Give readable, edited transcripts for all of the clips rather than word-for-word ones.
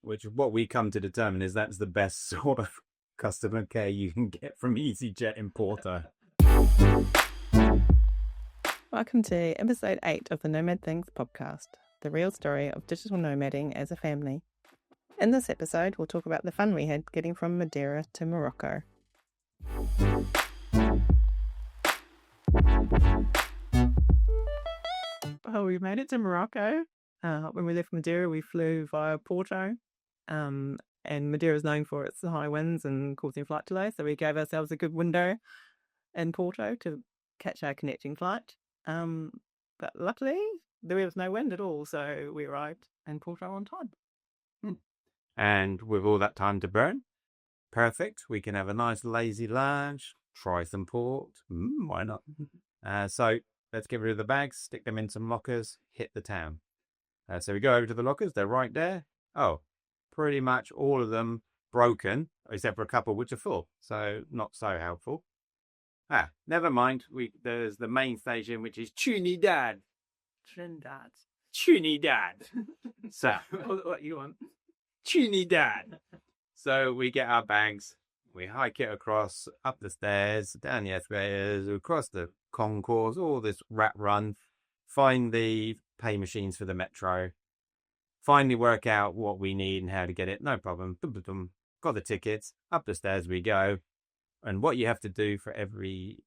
which what we come to determine is that's the best sort of customer care you can get from easyJet in Porto. Welcome to episode 8 of the Nomad Things podcast, the real story of digital nomading as a family. In this episode, we'll talk about the fun we had getting from Madeira to Morocco. Well, we made it to Morocco. When we left Madeira, we flew via Porto. And Madeira is known for its high winds and causing flight delays, so we gave ourselves a good window in Porto to catch our connecting flight. But luckily, there was no wind at all, so we arrived in Porto on time. And with all that time to burn, perfect. We can have a nice lazy lunch, try some port. Why not? So let's get rid of the bags, stick them in some lockers, hit the town. So we go over to the lockers. They're right there. Oh, pretty much all of them broken, except for a couple which are full. So not so helpful. Never mind. There's the main station, which is Trinidad. So What you want? Trinidad. So we get our bags, we hike it across, up the stairs, down the escalators, across the concourse, all this rat run, find the pay machines for the metro, finally work out what we need and how to get it. No problem. Got the tickets, up the stairs we go. And what you have to do for every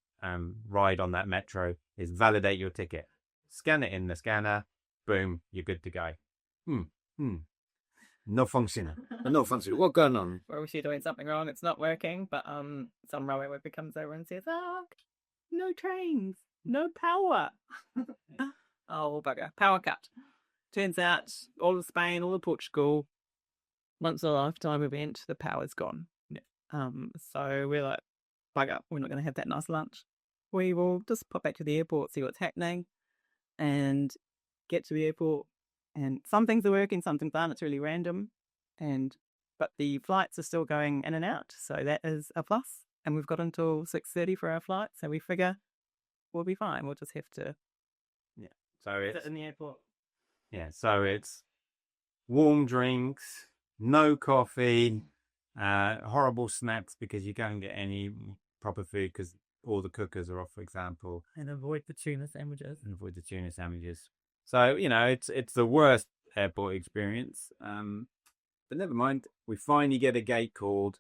ride on that metro is validate your ticket. Scan it in the scanner. Boom, you're good to go. No function. What's going on? We're obviously doing something wrong. It's not working, but some railway worker comes over and says, no trains, no power. Oh, bugger. Power cut. Turns out all of Spain, all of Portugal, once a lifetime event, the power's gone. So we're like, bugger, we're not going to have that nice lunch. We will just pop back to the airport, see what's happening, and get to the airport. And some things are working, some things aren't. It's really random. But the flights are still going in and out, so that is a plus. And we've got until 6:30 for our flight, so we figure we'll be fine. We'll just have to sit in the airport. Yeah, so it's warm drinks, no coffee, horrible snacks because you can't get any proper food because all the cookers are off, for example. And avoid the tuna sandwiches. So, it's the worst airport experience. But never mind. We finally get a gate called.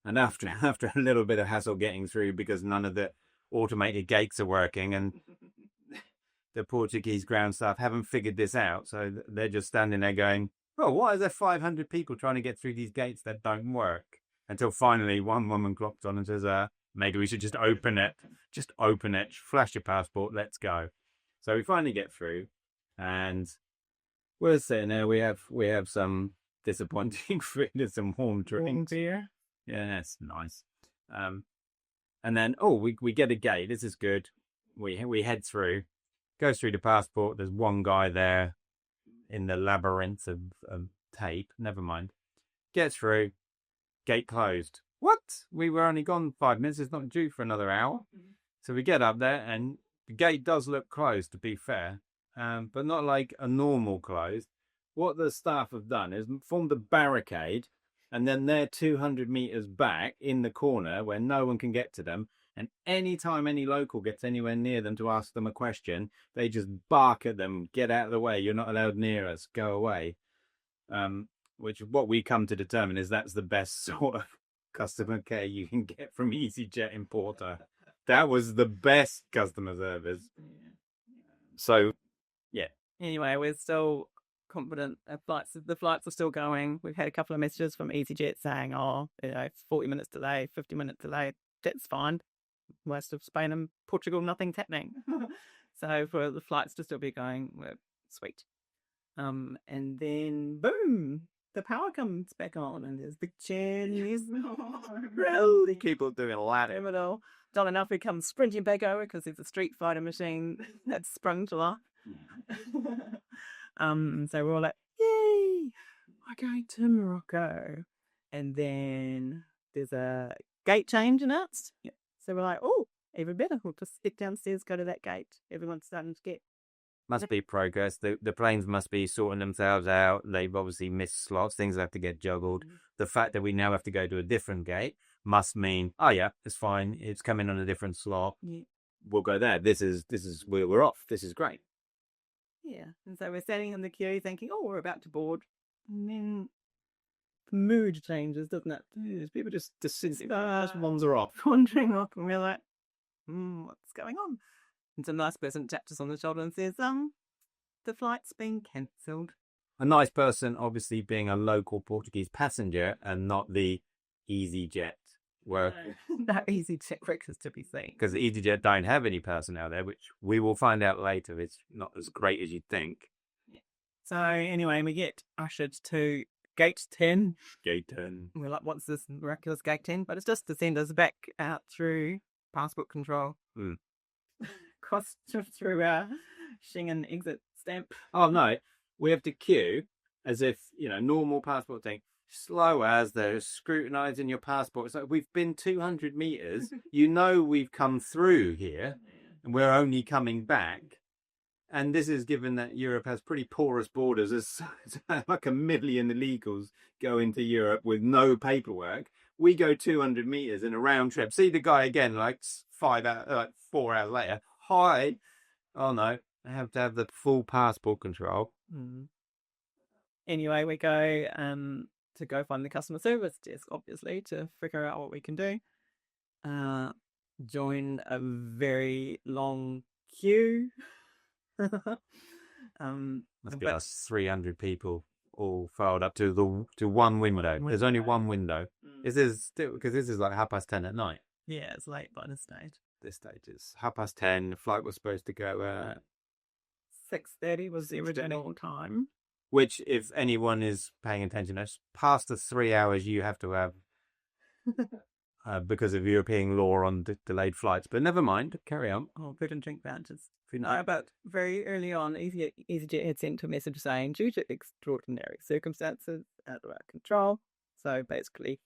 And after a little bit of hassle getting through because none of the automated gates are working and the Portuguese ground staff haven't figured this out. So they're just standing there going, well, why is there 500 people trying to get through these gates that don't work? Until finally one woman clocked on and says, maybe we should just open it. Just open it. Flash your passport. Let's go. So we finally get through. And we're sitting there. We have some disappointing food and some warm drinks. Warm beer. Yeah, that's nice. And then we get a gate. This is good. We head through. Goes through the passport. There's one guy there in the labyrinth of tape. Never mind. Gets through. Gate closed. What? We were only gone 5 minutes. It's not due for another hour. So we get up there and the gate does look closed, to be fair. But not like a normal close. What the staff have done is formed a barricade, and then they're 200 meters back in the corner where no one can get to them. And anytime any local gets anywhere near them to ask them a question, they just bark at them, get out of the way, you're not allowed near us, go away. Which what we come to determine is that's the best sort of customer care you can get from easyJet in Porto. That was the best customer service. So, yeah. Anyway, we're still confident. The flights are still going. We've had a couple of messages from easyJet saying, 40 minutes delay, 50 minute delay. That's fine. Most of Spain and Portugal, nothing's happening. So for the flights to still be going, we're sweet. And then boom, the power comes back on, and there's the Chinese really people doing a lot terminal. Don Enough comes sprinting back over because there's a Street Fighter machine that's sprung to life. So we're all like, yay, we're going to Morocco. And then there's a gate change announced. So we're like, oh, even better. We'll just stick downstairs, go to that gate. Everyone's starting to get Must be progress. The planes must be sorting themselves out. They've obviously missed slots. Things have to get juggled. The fact that we now have to go to a different gate must mean, oh yeah, it's fine. It's coming on a different slot. Yeah. We'll go there. This is we're off. This is great. Yeah. And so we're standing in the queue thinking, oh, we're about to board. And then the mood changes, doesn't it? People just wander off. Wandering off, and we're like, what's going on? And some nice person taps us on the shoulder and says, the flight's been cancelled. A nice person, obviously being a local Portuguese passenger and not the easyJet worker. No easyJet breakfast to be seen. Because easyJet don't have any personnel there, which we will find out later. It's not as great as you'd think. Yeah. So anyway, we get ushered to Gate 10. Gate 10. We're like, what's this miraculous Gate 10? But it's just to send us back out through passport control. Cross through our Schengen exit stamp. Oh, no. We have to queue as if, normal passport thing. Slow as they're scrutinising your passport. It's like, we've been 200 metres. We've come through here and we're only coming back. And this is given that Europe has pretty porous borders. There's like 1 million illegals go into Europe with no paperwork. We go 200 metres in a round trip. See the guy again, like 4 hours later. Hi. Oh, no. I have to have the full passport control. Anyway, we go to go find the customer service desk, obviously, to figure out what we can do. Join a very long queue. Must be us 300 people all filed up to one window. There's only one window. This is still because this is like 10:30 at night. Yeah, it's late by this stage. This stage is 10:30. The flight was supposed to go at 6:30 was the original time. Which, if anyone is paying attention, that's past the 3 hours you have to have because of European law on delayed flights. But never mind, carry on. Oh, food and drink vouchers. No, but very early on, easyJet had sent a message saying, due to extraordinary circumstances out of our control. So basically,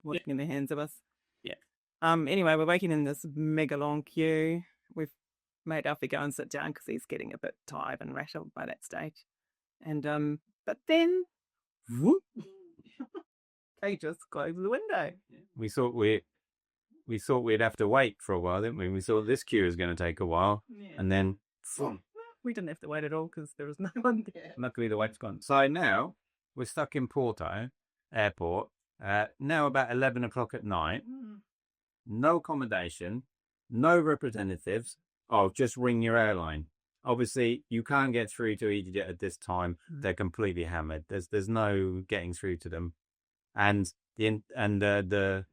working in the hands of us. Yeah. Anyway, we're waiting in this mega long queue. We've made Alfie go and sit down because he's getting a bit tired and rattled by that stage. And but then whoop, they just closed the window. We thought we'd have to wait for a while, didn't we? We thought this queue was going to take a while, and then we didn't have to wait at all because there was no one there. Luckily, the wait's gone. So now we're stuck in Porto airport. Now about 11 o'clock at night. No accommodation, no representatives. Oh, just ring your airline. Obviously, you can't get through to easyJet at this time. They're completely hammered. There's no getting through to them, and the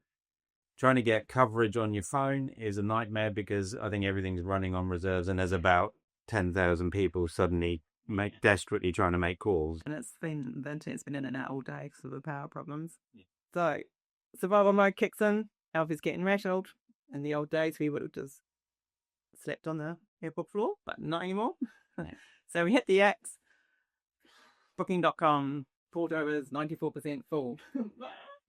trying to get coverage on your phone is a nightmare because I think everything's running on reserves, and there's about 10,000 people suddenly desperately trying to make calls. And the internet's been in and out all day because of the power problems. Yeah. So survival mode kicks in. Alfie's getting rattled. In the old days, we would have just slept on the airport floor, but not anymore. So we hit the X. Booking.com. Porto is 94% full.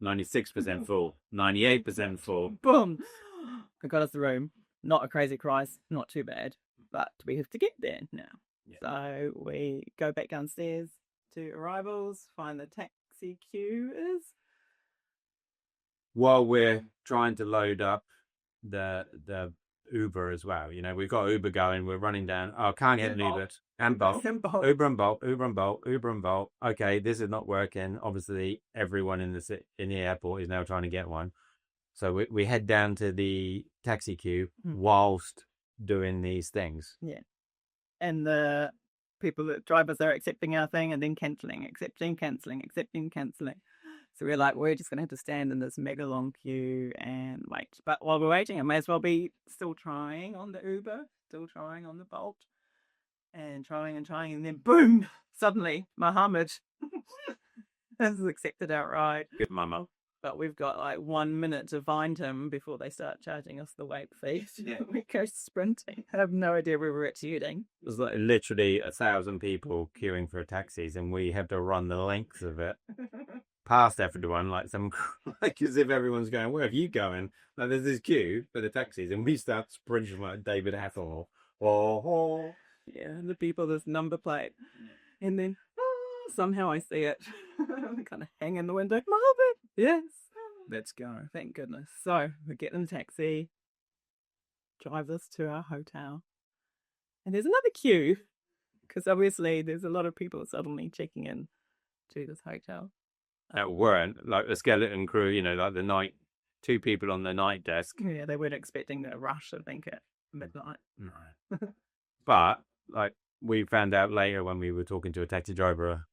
96% full. 98% full. Boom! It got us the room. Not a crazy price. Not too bad. But we have to get there now. Yeah. So we go back downstairs to arrivals, find the taxi queue is. While we're trying to load up the Uber as well. We've got Uber going. We're running down. Oh, can't get an Uber. And Bolt. Uber and Bolt. Okay, this is not working. Obviously, everyone in the airport is now trying to get one. So we head down to the taxi queue whilst doing these things. Yeah. And the drivers are accepting our thing and then cancelling, accepting, cancelling. So we're like, we're just going to have to stand in this mega long queue and wait. But while we're waiting, I may as well be still trying on the Uber, still trying on the Bolt, and trying. And then boom, suddenly, Mohammed has accepted our ride. Good mama. But we've got like 1 minute to find him before they start charging us the wait fee. Yeah. We go sprinting. I have no idea where we're actually heading. There's like literally 1,000 people queuing for taxis, and we have to run the length of it. Past everyone, like as if everyone's going, where are you going? There's this queue for the taxis, and we start sprinting like David Hasselhoff. Yeah, the people, this number plate. And then somehow I see it. Kind of hang in the window. Marvin, yes. Let's go. Thank goodness. So we get in a taxi, drive us to our hotel. And there's another queue because obviously there's a lot of people suddenly checking in to this hotel. That weren't like the skeleton crew, you know, like the night, 2 people on the night desk. Yeah, they weren't expecting the rush, I think, at midnight. No. But like we found out later when we were talking to a taxi driver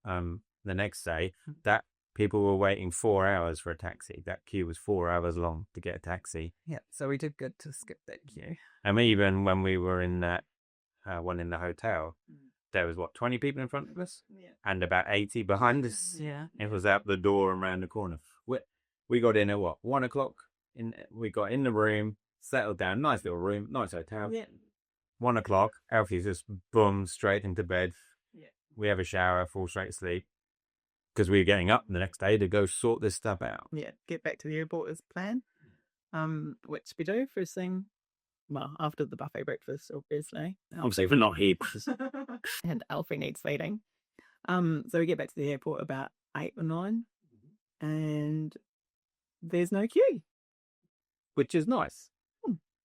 the next day that people were waiting 4 hours for a taxi. That queue was 4 hours long to get a taxi. Yeah, so we did good to skip that queue. And even when we were in that one in the hotel, there was 20 people in front of us, and about 80 behind us. Yeah, it was out the door and around the corner. We got in at 1 o'clock. We got in the room, settled down. Nice little room, nice hotel. Yeah. 1 o'clock, Alfie's just boom straight into bed. Yeah. We have a shower, fall straight asleep because we were getting up the next day to go sort this stuff out. Yeah, get back to the airport as planned. Which we do first thing. Well, after the buffet breakfast, obviously. Obviously, we're not here. And Alfie needs feeding. So we get back to the airport about 8 or 9, and there's no queue, which is nice.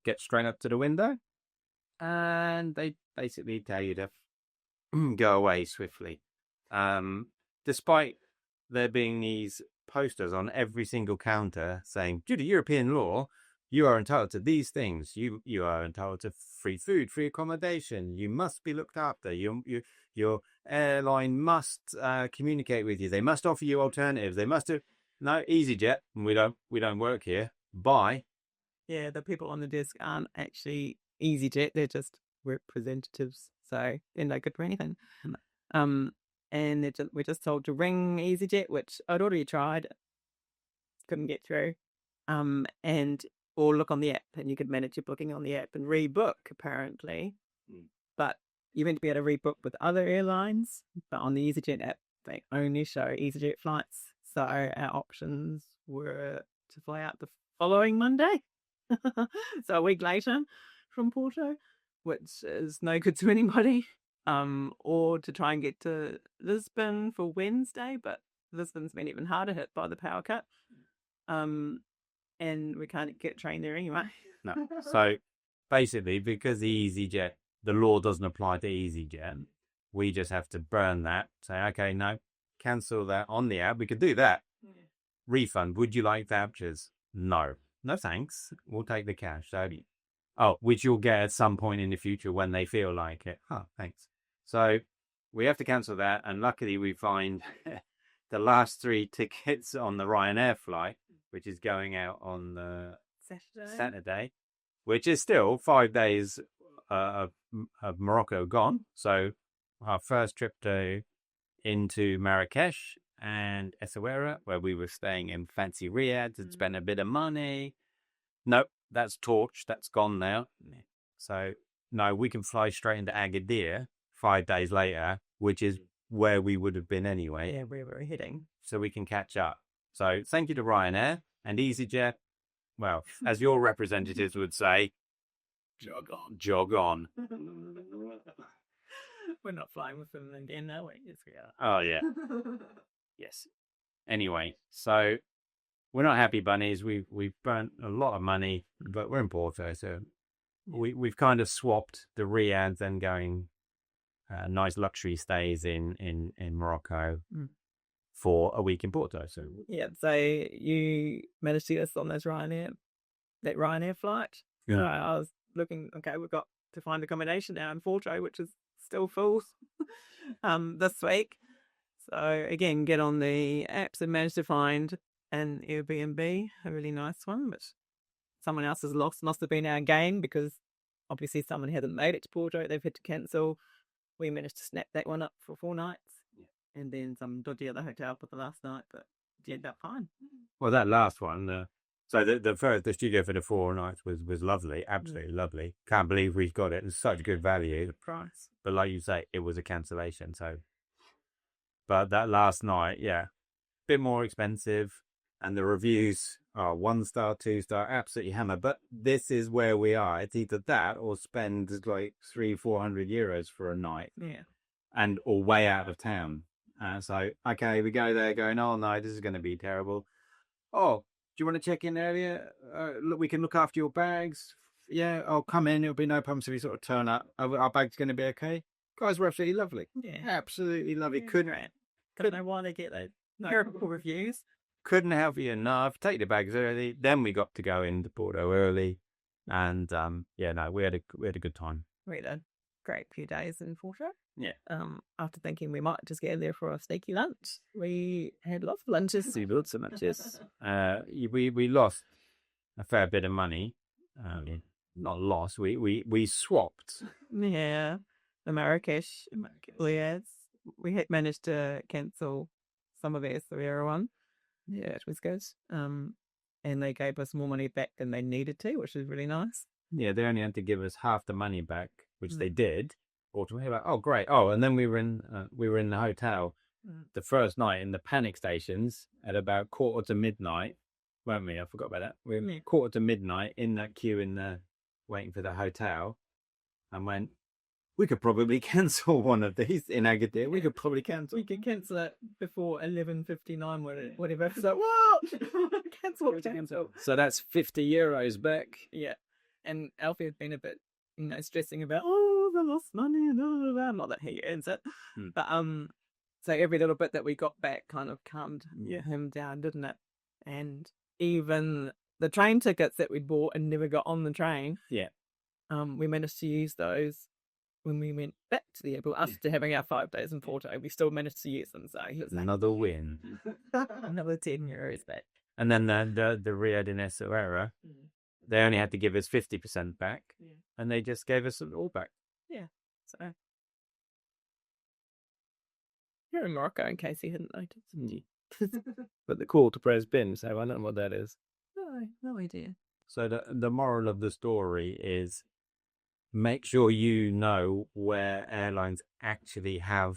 Get straight up to the window, and they basically tell you to go away swiftly. Despite there being these posters on every single counter saying, due to European law, you are entitled to these things. You are entitled to free food, free accommodation. You must be looked after. Your airline must communicate with you. They must offer you alternatives. They must do. No, easyJet. We don't work here. Bye. Yeah, the people on the desk aren't actually easyJet. They're just representatives. So they're no good for anything. And we're just told to ring easyJet, which I'd already tried. Couldn't get through. Or look on the app, and you could manage your booking on the app and rebook, apparently. But you're meant to be able to rebook with other airlines, but on the easyJet app, they only show easyJet flights. So our options were to fly out the following Monday, so a week later from Porto, which is no good to anybody, or to try and get to Lisbon for Wednesday, but Lisbon's been even harder hit by the power cut. And we can't get a train there anyway. No. So basically, because the law doesn't apply to easyJet, we just have to burn that. Say, okay, no, cancel that on the app. We could do that. Yeah. Refund. Would you like vouchers? No. No, thanks. We'll take the cash. So, which you'll get at some point in the future when they feel like it. Thanks. So we have to cancel that. And luckily, we find the last 3 tickets on the Ryanair flight, which is going out on the Saturday, which is still 5 days of Morocco gone. So our first trip into Marrakech and Essaouira, where we were staying in fancy riads and spent a bit of money. Nope, that's torched. That's gone now. So no, we can fly straight into Agadir 5 days later, which is where we would have been anyway. Yeah, where we were heading. So we can catch up. So thank you to Ryanair and easyJet. Well, as your representatives would say, jog on, jog on. We're not flying with them again, are we? Yes, we are. Oh, yeah. Yes. Anyway, so we're not happy bunnies. We've burnt a lot of money, but we're in Porto, so we've kind of swapped the riads and going nice luxury stays in Morocco. For a week in Porto. So you managed to get us on that Ryanair flight. Yeah. I was looking, okay, we've got to find accommodation now in Porto, which is still full this week. So again, get on the apps and manage to find an Airbnb, a really nice one, but someone else's loss must have been our gain because obviously someone hasn't made it to Porto. They've had to cancel. We managed to snap that one up for 4 nights. And then some dodgy other hotel for the last night, but it ended up fine. Well, that last one, so the studio for the 4 nights was lovely, absolutely lovely. Can't believe we've got it. It's such good value. The price. But like you say, it was a cancellation. So, but that last night, bit more expensive. And the reviews are 1-star, 2-star, absolutely hammer. But this is where we are. It's either that or spend like 300-400 euros for a night. Yeah. And or way out of town. So okay, we go there going, oh no, this is going to be terrible. Oh, do you want to check in earlier? Look, we can look after your bags. Yeah, I'll come in. It'll be no problems if you sort of turn up. Our bag's going to be okay. Guys were absolutely lovely. Yeah. Absolutely lovely. Yeah, Couldn't know why they get those terrible reviews. couldn't help you enough. Take the bags early. Then we got to go into Porto early, and yeah, no, we had a good time. We had a great few days in Porto. Yeah. After thinking we might just get there for a sneaky lunch, we had lots of lunches. We built some lunches. We lost a fair bit of money. Not lost. We swapped. Yeah, the Marrakech riads. We had managed to cancel some of the Essaouira one. Yeah, it was good. And they gave us more money back than they needed to, which is really nice. Yeah, they only had to give us half the money back, which they did. Ultimately, like, oh great. Oh, and then we were in the hotel the first night in the panic stations at about 1:45, weren't we? I forgot about that. We were 1:45 in that queue in the waiting for the hotel, and went, we could probably cancel one of these in Agadir. We could probably cancel. We could cancel it before 11:59, whatever. It's like, what? Cancel. So that's 50 euros back. Yeah. And Alfie had been a bit, stressing about, oh, I lost money and all of that. Not that he earns it. But so every little bit that we got back kind of calmed him down, didn't it? And even the train tickets that we'd bought and never got on the train. Yeah. We managed to use those when we went back to the airport after having our 5 days in Porto. We still managed to use them. So he was another win. Another 10 euros back. And then the Riad in Essaouira, they only had to give us 50% back, and they just gave us it all back. Yeah. So you're in Morocco, in case you hadn't noticed. But the call to press bin, so I don't know what that is. No idea. So the moral of the story is, make sure you know where airlines actually have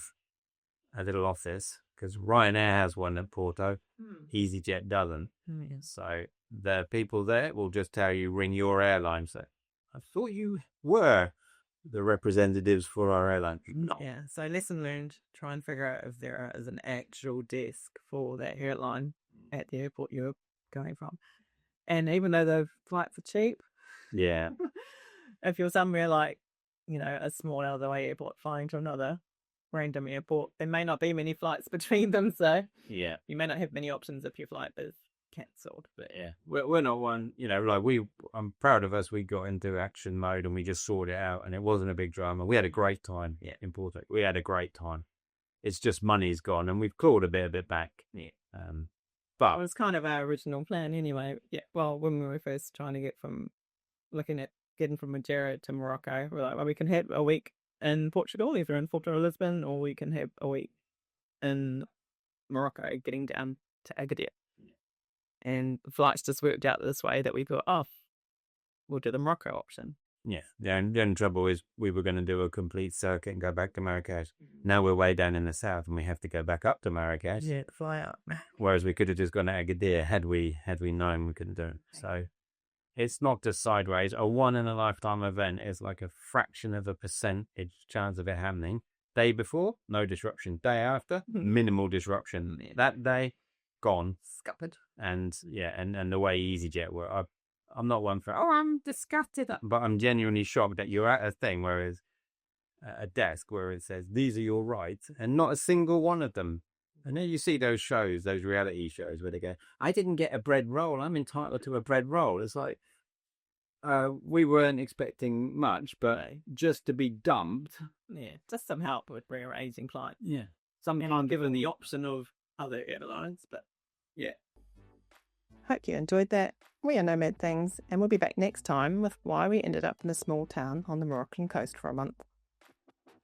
a little office, because Ryanair has one at Porto, easyJet doesn't. So the people there will just tell you, ring your airline. So I thought you were the representatives for our airline. No. Yeah, so lesson learned, try and figure out if there is an actual desk for that airline at the airport you're going from. And even though the flights are cheap, yeah, if you're somewhere like, a small out of the way airport flying to another random airport, there may not be many flights between them, so yeah, you may not have many options if your flight is cancelled. But yeah, we're not one, like I'm proud of us. We got into action mode and we just sorted it out, and it wasn't a big drama. We had a great time in Porto. We had a great time. It's just money's gone, and we've clawed a bit of it back. Yeah. But it was kind of our original plan anyway. Yeah. Well, when we were first trying to looking at getting from Madeira to Morocco, we're like, well, we can have a week in Portugal, either in Porto or Lisbon, or we can have a week in Morocco, getting down to Agadir. And the flights just worked out this way that we thought, we'll do the Morocco option. Yeah. The only trouble is we were going to do a complete circuit and go back to Marrakech. Now we're way down in the south and we have to go back up to Marrakech. Yeah, fly up. Whereas we could have just gone to Agadir had we known we couldn't do it. So it's not just sideways. A one-in-a-lifetime event is like a fraction of a percentage chance of it happening. Day before, no disruption. Day after, minimal disruption. Yeah. That day, gone. Scuppered. And the way easyJet were, I'm not one for, I'm disgusted. But I'm genuinely shocked that you're at a thing whereas a desk where it says, these are your rights, and not a single one of them. And then you see those shows, those reality shows where they go, I didn't get a bread roll. I'm entitled to a bread roll. It's like, we weren't expecting much, but just to be dumped. Yeah, just some help with rearranging flights. Yeah. Sometimes given the option of other airlines, but yeah. Hope you enjoyed that. We are Nomad Things, and we'll be back next time with why we ended up in a small town on the Moroccan coast for a month.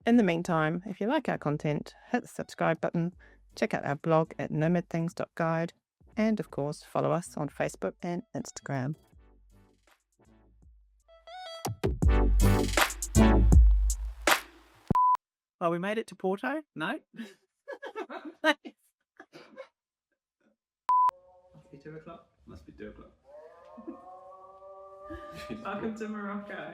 In the meantime, if you like our content, hit the subscribe button, check out our blog at nomadthings.guide, and of course, follow us on Facebook and Instagram. Oh, we made it to Porto? No? Must be 2 o'clock. Must be 2 o'clock. Welcome to Morocco.